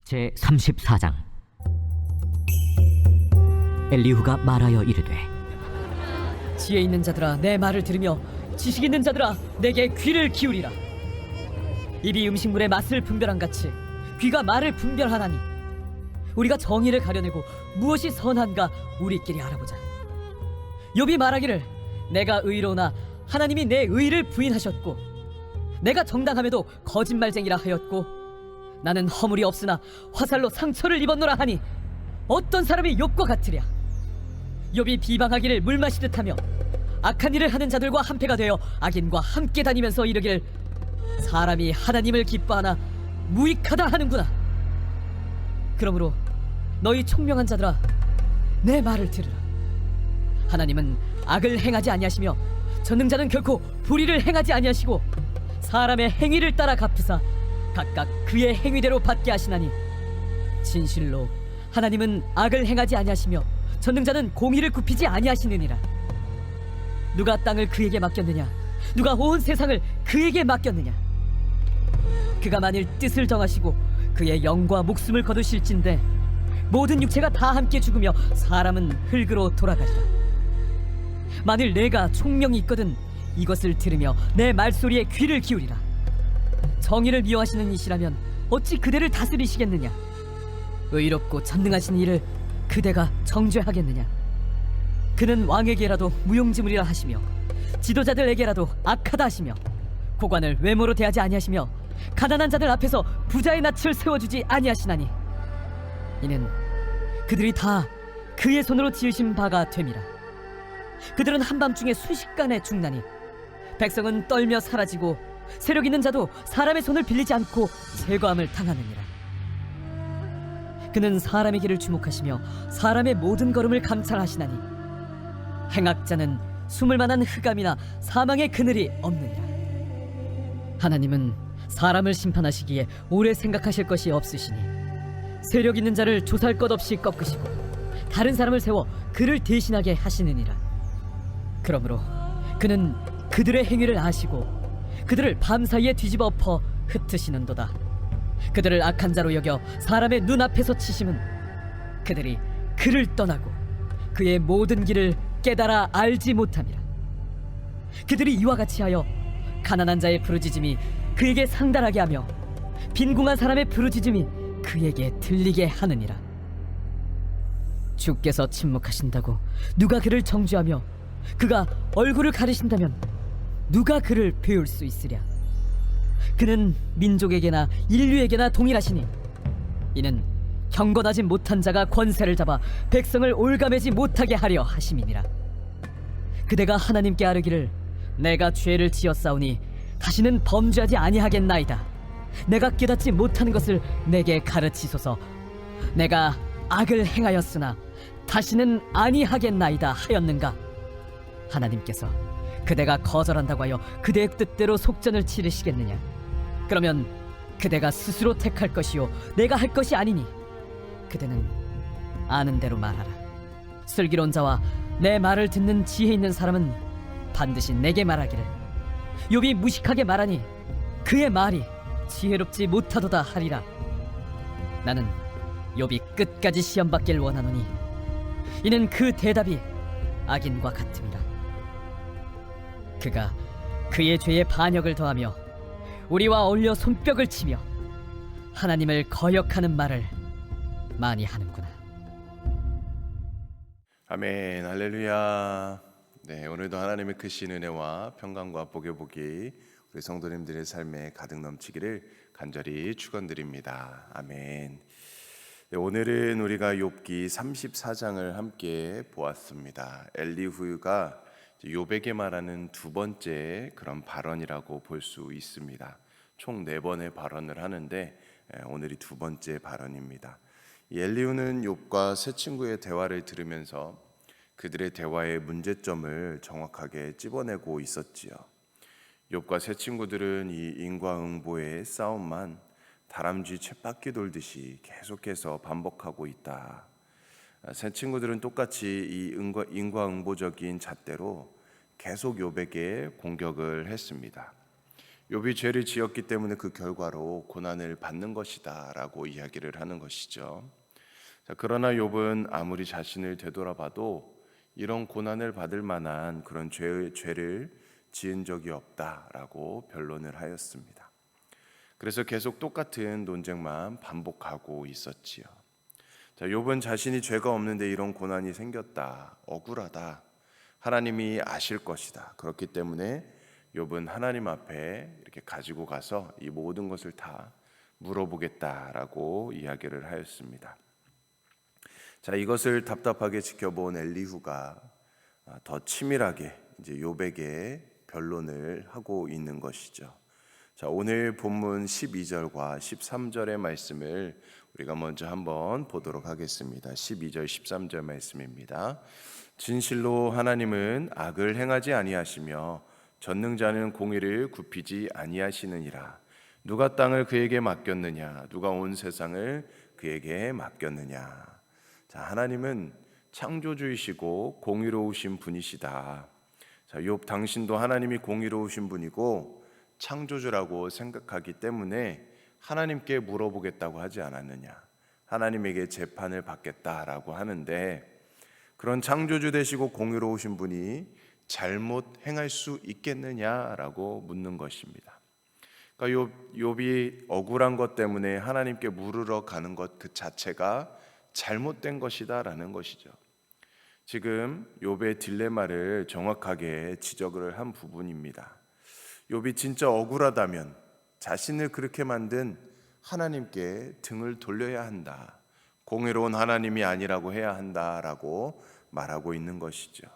제34장. 엘리후가 말하여 이르되, 지혜 있는 자들아 내 말을 들으며 지식 있는 자들아 내게 귀를 기울이라. 입이 음식물의 맛을 분별한 같이 귀가 말을 분별하나니 우리가 정의를 가려내고 무엇이 선한가 우리끼리 알아보자. 욥이 말하기를 내가 의로우나 하나님이 내 의를 부인하셨고 내가 정당함에도 거짓말쟁이라 하였고 나는 허물이 없으나 화살로 상처를 입었노라 하니 어떤 사람이 욥과 같으랴. 욥이 비방하기를 물 마시듯 하며 악한 일을 하는 자들과 한패가 되어 악인과 함께 다니면서 이르기를 사람이 하나님을 기뻐하나 무익하다 하는구나. 그러므로 너희 총명한 자들아 내 말을 들으라. 하나님은 악을 행하지 아니하시며 전능자는 결코 불의를 행하지 아니하시고 사람의 행위를 따라 갚으사 각각 그의 행위대로 받게 하시나니 진실로 하나님은 악을 행하지 아니하시며 전능자는 공의를 굽히지 아니하시느니라. 누가 땅을 그에게 맡겼느냐? 누가 온 세상을 그에게 맡겼느냐? 그가 만일 뜻을 정하시고 그의 영과 목숨을 거두실진데 모든 육체가 다 함께 죽으며 사람은 흙으로 돌아가리라. 만일 내가 총명이 있거든 이것을 들으며 내 말소리에 귀를 기울이라. 정의를 미워하시는 이시라면 어찌 그대를 다스리시겠느냐? 의롭고 전능하신 이를 그대가 정죄하겠느냐? 그는 왕에게라도 무용지물이라 하시며 지도자들에게라도 악하다 하시며 고관을 외모로 대하지 아니하시며 가난한 자들 앞에서 부자의 낯을 세워주지 아니하시나니 이는 그들이 다 그의 손으로 지으신 바가 됨이라. 그들은 한밤중에 순식간에 죽나니 백성은 떨며 사라지고 세력 있는 자도 사람의 손을 빌리지 않고 제거함을 당하느니라. 그는 사람의 길을 주목하시며 사람의 모든 걸음을 감찰하시나니 행악자는 숨을 만한 흑암이나 사망의 그늘이 없느니라. 하나님은 사람을 심판하시기에 오래 생각하실 것이 없으시니 세력 있는 자를 조사할 것 없이 꺾으시고 다른 사람을 세워 그를 대신하게 하시느니라. 그러므로 그는 그들의 행위를 아시고 그들을 밤사이에 뒤집어 엎어 흩으시는도다. 그들을 악한 자로 여겨 사람의 눈앞에서 치심은 그들이 그를 떠나고 그의 모든 길을 깨달아 알지 못함이라. 그들이 이와 같이 하여 가난한 자의 부르짖음이 그에게 상달하게 하며 빈궁한 사람의 부르짖음이 그에게 들리게 하느니라. 주께서 침묵하신다고 누가 그를 정죄하며 그가 얼굴을 가리신다면 누가 그를 배울 수 있으랴. 그는 민족에게나 인류에게나 동일하시니 이는 경건하지 못한 자가 권세를 잡아 백성을 올가매지 못하게 하려 하심이니라. 그대가 하나님께 아뢰기를 내가 죄를 지었사오니 다시는 범죄하지 아니하겠나이다. 내가 깨닫지 못하는 것을 내게 가르치소서. 내가 악을 행하였으나 다시는 아니하겠나이다 하였는가? 하나님께서 그대가 거절한다고 하여 그대의 뜻대로 속전을 치르시겠느냐? 그러면 그대가 스스로 택할 것이요 내가 할 것이 아니니 그대는 아는 대로 말하라. 슬기로운 자와 내 말을 듣는 지혜 있는 사람은 반드시 내게 말하기를 욥이 무식하게 말하니 그의 말이 지혜롭지 못하도다 하리라. 나는 욥이 끝까지 시험받길 원하노니 이는 그 대답이 악인과 같음이라. 그가 그의 죄에 반역을 더하며 우리와 어울려 손뼉을 치며 하나님을 거역하는 말을 많이 하는구나. 아멘. 할렐루야. 네, 오늘도 하나님의 크신 은혜와 평강과 복의 복이 우리 성도님들의 삶에 가득 넘치기를 간절히 축원드립니다. 아멘. 네, 오늘은 우리가 욥기 34장을 함께 보았습니다. 엘리후가 욥에게 말하는 두 번째 그런 발언이라고 볼 수 있습니다. 총 4번의 발언을 하는데 오늘이 두 번째 발언입니다. 이 엘리후는 욥과 세 친구의 대화를 들으면서 그들의 대화의 문제점을 정확하게 찝어내고 있었지요. 욥과 세 친구들은 이 인과응보의 싸움만 다람쥐 쳇바퀴 돌듯이 계속해서 반복하고 있다. 세 친구들은 똑같이 이 인과응보적인 잣대로 계속 욥에게 공격을 했습니다. 욥이 죄를 지었기 때문에 그 결과로 고난을 받는 것이다라고 이야기를 하는 것이죠. 자, 그러나 욥은 아무리 자신을 되돌아봐도 이런 고난을 받을 만한 그런 죄를 지은 적이 없다라고 변론을 하였습니다. 그래서 계속 똑같은 논쟁만 반복하고 있었지요. 자, 욥은 자신이 죄가 없는데 이런 고난이 생겼다, 억울하다, 하나님이 아실 것이다. 그렇기 때문에 욥은 하나님 앞에 이렇게 가지고 가서 이 모든 것을 다 물어보겠다라고 이야기를 하였습니다. 자, 이것을 답답하게 지켜본 엘리후가 더 치밀하게 이제 욥에게 변론을 하고 있는 것이죠. 자, 오늘 본문 12절과 13절의 말씀을 우리가 먼저 한번 보도록 하겠습니다. 12절 13절 말씀입니다. 진실로 하나님은 악을 행하지 아니하시며 전능자는 공의를 굽히지 아니하시느니라. 누가 땅을 그에게 맡겼느냐? 누가 온 세상을 그에게 맡겼느냐? 자, 하나님은 창조주이시고 공의로우신 분이시다. 자, 욥 당신도 하나님이 공의로우신 분이고 창조주라고 생각하기 때문에 하나님께 물어보겠다고 하지 않았느냐? 하나님에게 재판을 받겠다라고 하는데, 그런 창조주 되시고 공의로우신 분이 잘못 행할 수 있겠느냐라고 묻는 것입니다. 그러니까 욥이 억울한 것 때문에 하나님께 물으러 가는 것 그 자체가 잘못된 것이다라는 것이죠. 지금 욥의 딜레마를 정확하게 지적을 한 부분입니다. 욥이 진짜 억울하다면 자신을 그렇게 만든 하나님께 등을 돌려야 한다, 공의로운 하나님이 아니라고 해야 한다라고 말하고 있는 것이죠.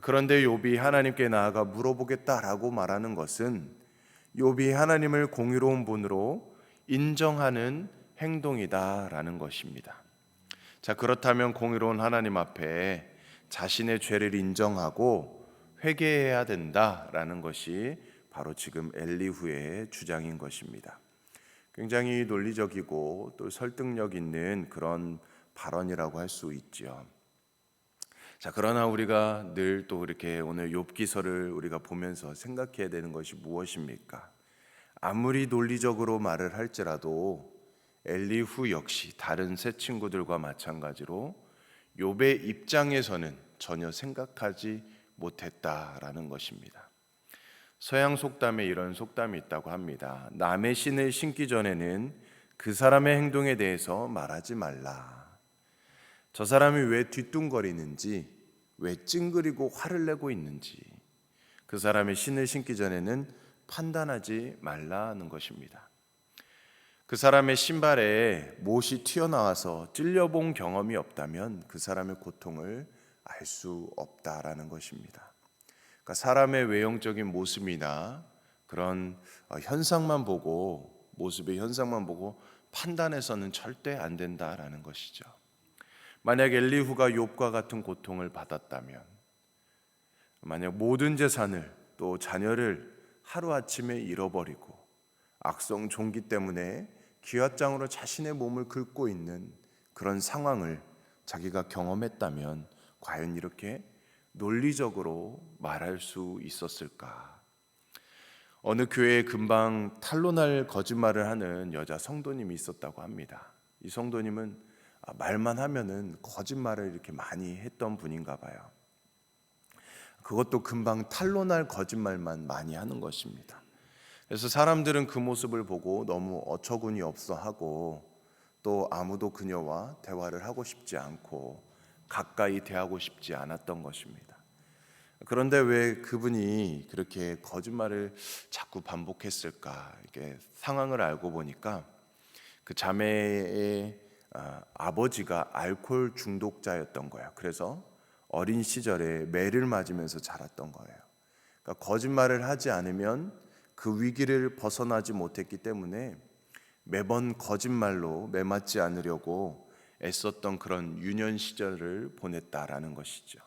그런데 욥이 하나님께 나아가 물어보겠다라고 말하는 것은 욥이 하나님을 공의로운 분으로 인정하는 행동이다라는 것입니다. 자, 그렇다면 공의로운 하나님 앞에 자신의 죄를 인정하고 회개해야 된다라는 것이 바로 지금 엘리후의 주장인 것입니다. 굉장히 논리적이고 또 설득력 있는 그런 발언이라고 할 수 있죠. 자, 그러나 우리가 늘 또 이렇게 오늘 욥기서를 우리가 보면서 생각해야 되는 것이 무엇입니까? 아무리 논리적으로 말을 할지라도 엘리후 역시 다른 세 친구들과 마찬가지로 욥의 입장에서는 전혀 생각하지 못했다라는 것입니다. 서양 속담에 이런 속담이 있다고 합니다. 남의 신을 신기 전에는 그 사람의 행동에 대해서 말하지 말라. 저 사람이 왜 뒤뚱거리는지, 왜 찡그리고 화를 내고 있는지 그 사람의 신을 신기 전에는 판단하지 말라는 것입니다. 그 사람의 신발에 못이 튀어나와서 찔려본 경험이 없다면 그 사람의 고통을 알 수 없다라는 것입니다. 그러니까 사람의 외형적인 모습이나 그런 현상만 보고, 모습의 현상만 보고 판단해서는 절대 안 된다라는 것이죠. 만약 엘리후가 욥과 같은 고통을 받았다면, 만약 모든 재산을 또 자녀를 하루아침에 잃어버리고 악성 종기 때문에 기왓장으로 자신의 몸을 긁고 있는 그런 상황을 자기가 경험했다면 과연 이렇게 논리적으로 말할 수 있었을까? 어느 교회에 금방 탄로날 거짓말을 하는 여자 성도님이 있었다고 합니다. 이 성도님은 말만 하면은 거짓말을 이렇게 많이 했던 분인가 봐요. 그것도 금방 탄로날 거짓말만 많이 하는 것입니다. 그래서 사람들은 그 모습을 보고 너무 어처구니 없어 하고, 또 아무도 그녀와 대화를 하고 싶지 않고 가까이 대하고 싶지 않았던 것입니다. 그런데 왜 그분이 그렇게 거짓말을 자꾸 반복했을까? 이렇게 상황을 알고 보니까 그 자매의 아버지가 알코올 중독자였던 거예요. 그래서 어린 시절에 매를 맞으면서 자랐던 거예요. 그러니까 거짓말을 하지 않으면 그 위기를 벗어나지 못했기 때문에 매번 거짓말로 매맞지 않으려고 애썼던 그런 유년 시절을 보냈다라는 것이죠.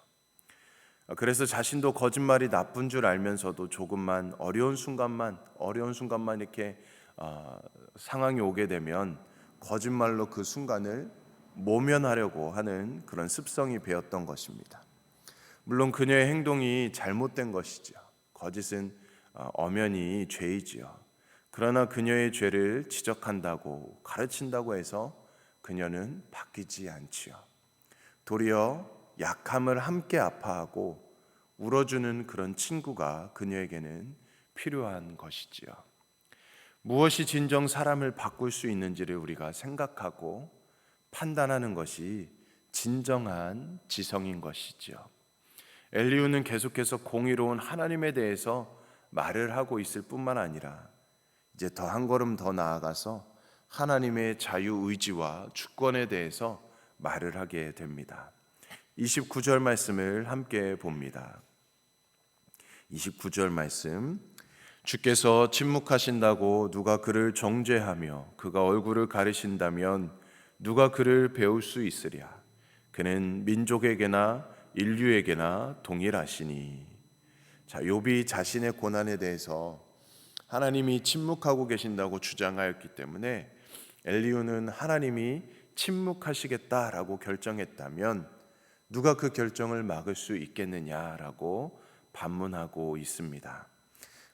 그래서 자신도 거짓말이 나쁜 줄 알면서도 조금만 어려운 순간만 이렇게 상황이 오게 되면 거짓말로 그 순간을 모면하려고 하는 그런 습성이 배었던 것입니다. 물론 그녀의 행동이 잘못된 것이죠. 거짓은 엄연히 죄이지요. 그러나 그녀의 죄를 지적한다고 가르친다고 해서 그녀는 바뀌지 않지요. 도리어 약함을 함께 아파하고 울어주는 그런 친구가 그녀에게는 필요한 것이지요. 무엇이 진정 사람을 바꿀 수 있는지를 우리가 생각하고 판단하는 것이 진정한 지성인 것이지요. 엘리후는 계속해서 공의로운 하나님에 대해서 말을 하고 있을 뿐만 아니라 이제 더 한 걸음 더 나아가서 하나님의 자유의지와 주권에 대해서 말을 하게 됩니다. 29절 말씀을 함께 봅니다. 29절 말씀, 주께서 침묵하신다고 누가 그를 정죄하며 그가 얼굴을 가리신다면 누가 그를 배울 수 있으랴. 그는 민족에게나 인류에게나 동일하시니. 자, 욥이 자신의 고난에 대해서 하나님이 침묵하고 계신다고 주장하였기 때문에 엘리후는 하나님이 침묵하시겠다라고 결정했다면 누가 그 결정을 막을 수 있겠느냐라고 반문하고 있습니다.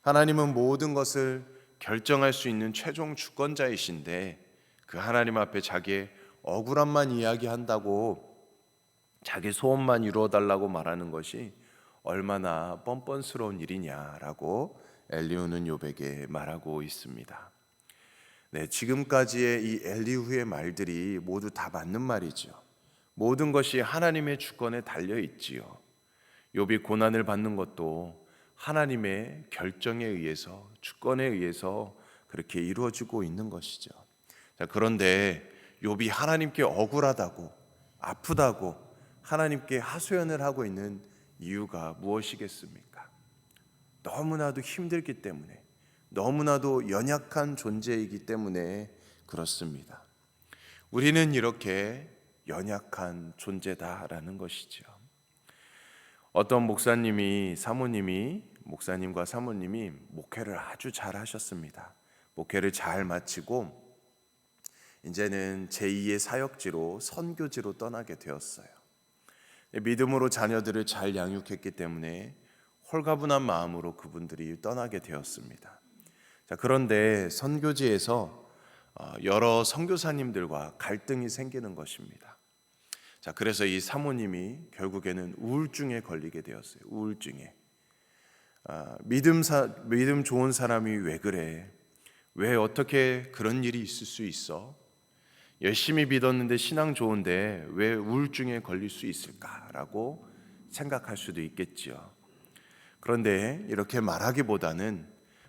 하나님은 모든 것을 결정할 수 있는 최종 주권자이신데 그 하나님 앞에 자기의 억울함만 이야기한다고 자기 소원만 이루어달라고 말하는 것이 얼마나 뻔뻔스러운 일이냐라고 엘리후는 욥에게 말하고 있습니다. 네, 지금까지의 이 엘리후의 말들이 모두 다 맞는 말이죠. 모든 것이 하나님의 주권에 달려 있지요. 욥이 고난을 받는 것도 하나님의 결정에 의해서, 주권에 의해서 그렇게 이루어지고 있는 것이죠. 자, 그런데 욥이 하나님께 억울하다고, 아프다고 하나님께 하소연을 하고 있는 이유가 무엇이겠습니까? 너무나도 힘들기 때문에, 너무나도 연약한 존재이기 때문에 그렇습니다. 우리는 이렇게 연약한 존재다라는 것이죠. 어떤 목사님과 사모님이 목회를 아주 잘 하셨습니다. 목회를 잘 마치고 이제는 제2의 사역지로 선교지로 떠나게 되었어요. 믿음으로 자녀들을 잘 양육했기 때문에 홀가분한 마음으로 그분들이 떠나게 되었습니다. 자, 그런데 선교지에서 여러 선교사님들과 갈등이 생기는 것입니다. 자, 그래서 이 사모님이 결국에는 우울증에 걸리게 되었어요. 우울증에. 믿음 좋은 사람이 왜 그래? 왜 어떻게 그런 일이 있을 수 있어? 열심히 믿었는데 신앙 좋은데 왜 우울증에 걸릴 수 있을까라고 생각할 수도 있겠지요. 그런데 이렇게 말하기보다는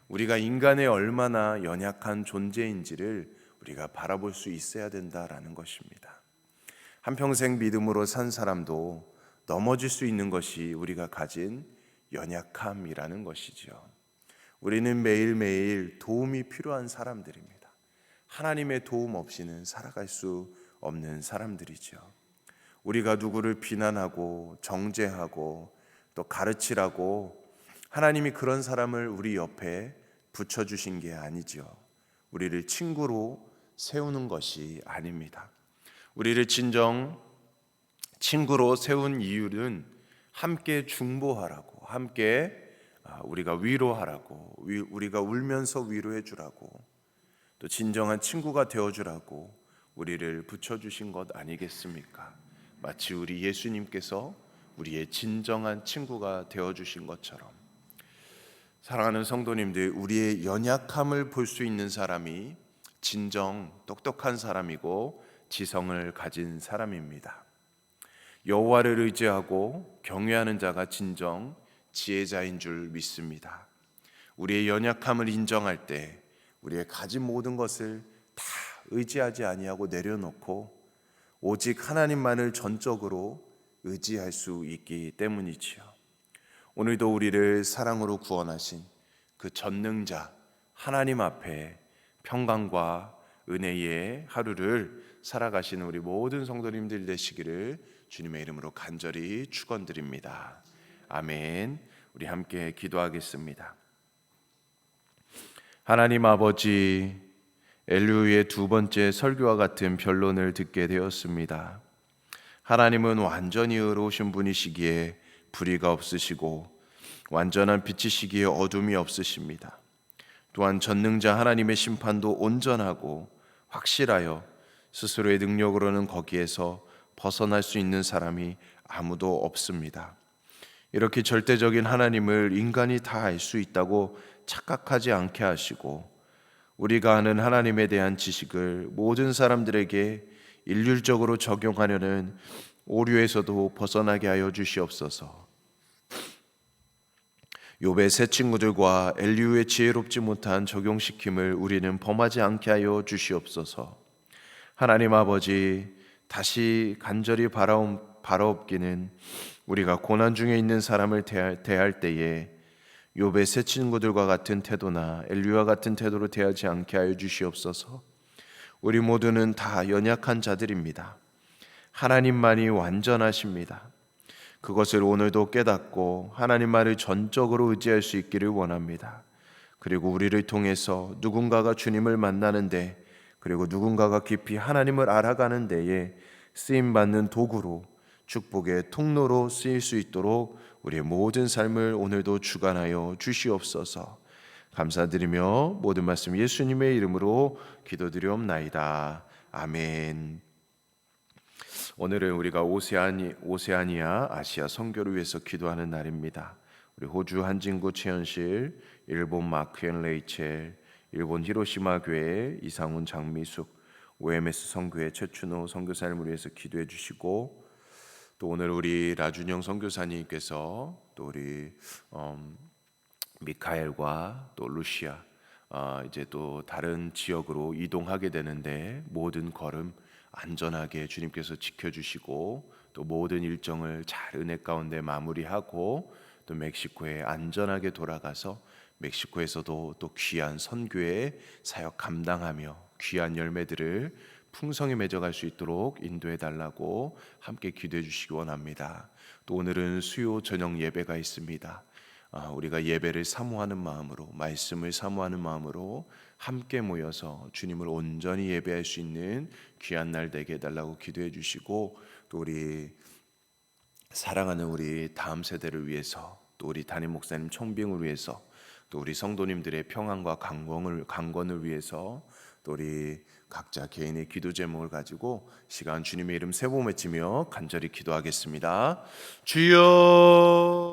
우리가 인간의 얼마나 연약한 존재인지를 우리가 바라볼 수 있어야 된다라는 것입니다. 한평생 믿음으로 산 사람도 넘어질 수 있는 것이 우리가 가진 연약함이라는 것이죠. 우리는 매일매일 도움이 필요한 사람들입니다. 하나님의 도움 없이는 살아갈 수 없는 사람들이죠. 우리가 누구를 비난하고 정죄하고 또 가르치라고 하나님이 그런 사람을 우리 옆에 붙여주신 게 아니죠. 우리를 친구로 세우는 것이 아닙니다. 우리를 진정 친구로 세운 이유는 함께 중보하라고, 함께 우리가 위로하라고, 우리가 울면서 위로해 주라고, 또 진정한 친구가 되어주라고 우리를 붙여주신 것 아니겠습니까? 마치 우리 예수님께서 우리의 진정한 친구가 되어주신 것처럼. 사랑하는 성도님들, 우리의 연약함을 볼 수 있는 사람이 진정 똑똑한 사람이고 지성을 가진 사람입니다. 여호와를 의지하고 경외하는 자가 진정 지혜자인 줄 믿습니다. 우리의 연약함을 인정할 때 우리의 가진 모든 것을 다 의지하지 아니하고 내려놓고 오직 하나님만을 전적으로 의지할 수 있기 때문이지요. 오늘도 우리를 사랑으로 구원하신 그 전능자 하나님 앞에 평강과 은혜의 하루를 살아가시는 우리 모든 성도님들 되시기를 주님의 이름으로 간절히 축원드립니다. 아멘. 우리 함께 기도하겠습니다. 하나님 아버지, 엘리후의 두 번째 설교와 같은 변론을 듣게 되었습니다. 하나님은 완전히 의로우신 분이시기에 불의가 없으시고 완전한 빛이시기에 어둠이 없으십니다. 또한 전능자 하나님의 심판도 온전하고 확실하여 스스로의 능력으로는 거기에서 벗어날 수 있는 사람이 아무도 없습니다. 이렇게 절대적인 하나님을 인간이 다 알 수 있다고 착각하지 않게 하시고 우리가 아는 하나님에 대한 지식을 모든 사람들에게 일률적으로 적용하려는 오류에서도 벗어나게 하여 주시옵소서. 욥의 세 친구들과 엘리후의 지혜롭지 못한 적용시킴을 우리는 범하지 않게 하여 주시옵소서. 하나님 아버지, 다시 간절히 바라옵기는 우리가 고난 중에 있는 사람을 대할 때에 욥의 세 친구들과 같은 태도나 엘리후와 같은 태도로 대하지 않게 하여 주시옵소서. 우리 모두는 다 연약한 자들입니다. 하나님만이 완전하십니다. 그것을 오늘도 깨닫고 하나님만을 전적으로 의지할 수 있기를 원합니다. 그리고 우리를 통해서 누군가가 주님을 만나는데, 그리고 누군가가 깊이 하나님을 알아가는 데에 쓰임받는 도구로, 축복의 통로로 쓰일 수 있도록 우리의 모든 삶을 오늘도 주관하여 주시옵소서. 감사드리며 모든 말씀 예수님의 이름으로 기도드리옵나이다. 아멘. 오늘은 우리가 오세아니아 아시아 선교를 위해서 기도하는 날입니다. 우리 호주 한진구 최현실, 일본 마크앤 레이첼, 일본 히로시마 교회 이상훈 장미숙, OMS 선교회 최춘호 선교사님을 위해서 기도해 주시고, 또 오늘 우리 라준영 선교사님께서 또 우리 미카엘과 또 루시아 이제 또 다른 지역으로 이동하게 되는데, 모든 걸음 안전하게 주님께서 지켜주시고 또 모든 일정을 잘 은혜 가운데 마무리하고 또 멕시코에 안전하게 돌아가서 멕시코에서도 또 귀한 선교의 사역 감당하며 귀한 열매들을 풍성히 맺어갈 수 있도록 인도해 달라고 함께 기도해 주시기 원합니다. 또 오늘은 수요 저녁 예배가 있습니다. 우리가 예배를 사모하는 마음으로, 말씀을 사모하는 마음으로 함께 모여서 주님을 온전히 예배할 수 있는 귀한 날 되게 해달라고 기도해 주시고, 또 우리 사랑하는 우리 다음 세대를 위해서, 또 우리 담임 목사님 총빙을 위해서, 또 우리 성도님들의 평안과 강건을 위해서, 또 우리 각자 개인의 기도 제목을 가지고 시간 주님의 이름 세 번 외치며 간절히 기도하겠습니다. 주여